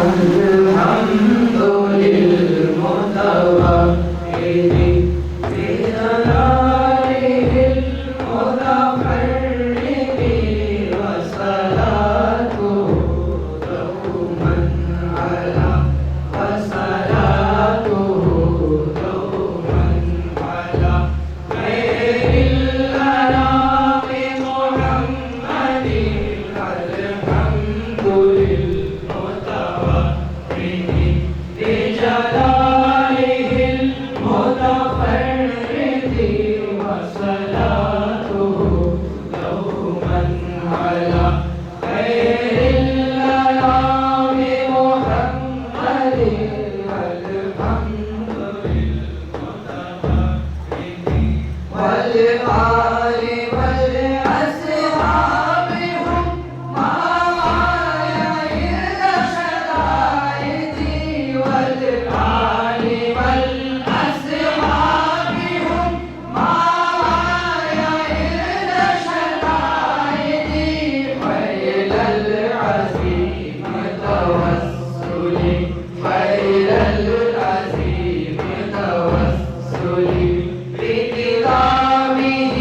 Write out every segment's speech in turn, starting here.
الحمد للمتوحد بجلاله المتفرد وصلاته دوما على خير الأنام محمد الحمد للمتوحد بجلاله المتفرد وصلاته دوما على خير الأنام محمد الحمد للمتوحد والآل والأصحاب هم معايا إلى شدائدي والآل والأصحاب هم معايا إلى شدائدي وإلى العزيم توسلي وإلى العزيم توسلي بكتابه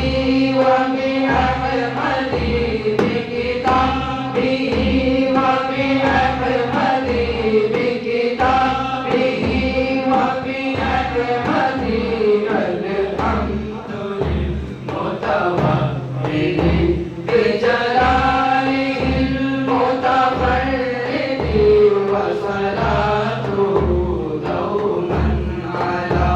وبأحمده بكتابه وبأحمده بكتابه وبأحمده الحمد للمتوحد بجلاله المتفرد وصلاته دوما على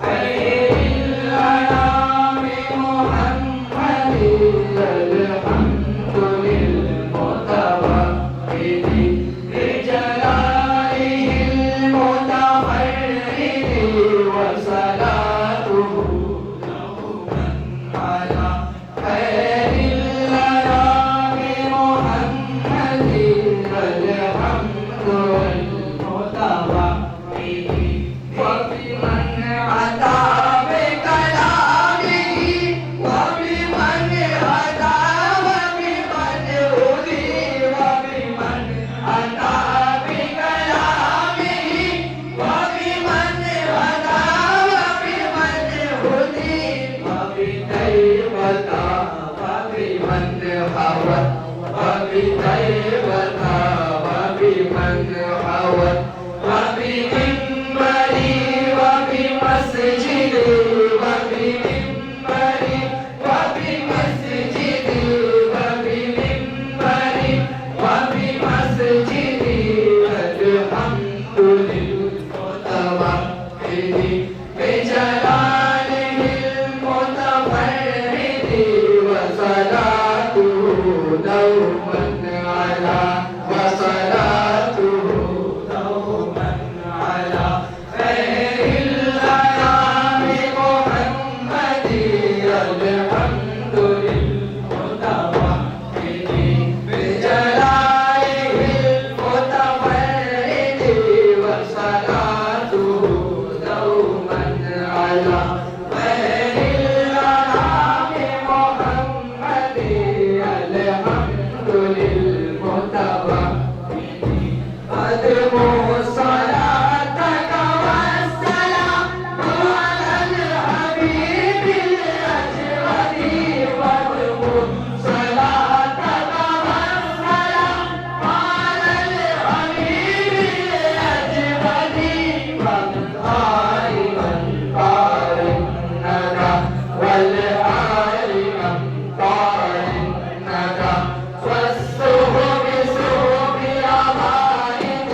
خير الأنام محمد الحمد للمتوحد بجلاله المتفرد وصلاته دوما على خير الأنام محمد الحمد للمتوحد وبمن أتى بكلامه وبمن أتى وبمن هدي وبمن أتى بكلامه وبمن أتى وبمن هدي وبطيبة وبمن حوت وبطيبة وبمن حوت وبمنبري وبمسجدي وبمنبري وبمسجدي وبمنبري وبمسجدي الحمد للمتوحد بجلاله المتفرد وصلاته دوما على وصلاته دوما على خير الأنام محمد الحمد للمتوحد بجلاله المتفرد وصلاته دوما على خير الأنام محمد الحمد للمتوحد أدموا صلاتك والسلام على الحبيب الأجود وأدموا صلاتك والسلام على الحبيب الأجود ومن آل من قال الندى والآل من قال الندى والسهب سهب أمائد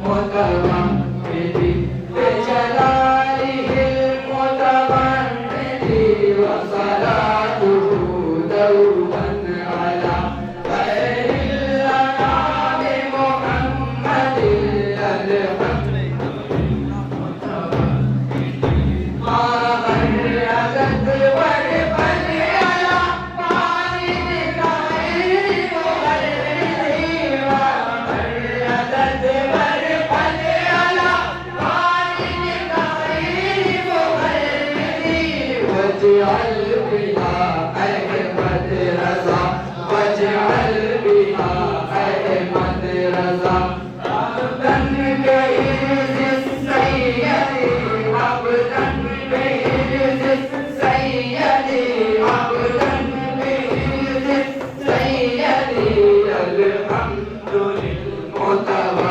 المتوحد بجلاله المتفرد وصلاته دوما على خير الأنعام محمد الحمد ما غردت ورقا على معرض غير مغرد وغردت ورقا على معرض غير مغرد واجعل بها أحمد رضا واجعل بها أحمد رضا عبدا كإذ السيد عبدا بإذ السيد عبدا بإذ السيد الحمد للمتوحد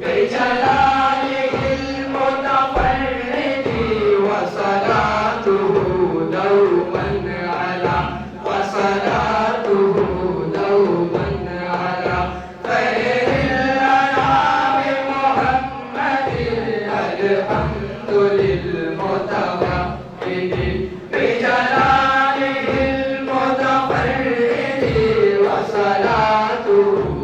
بجلاله المتفرد وصلاته دوما على وصلاته دوما على خير الأنعام محمد الحمد للمتوحد بجلاله المتفرد وصلاته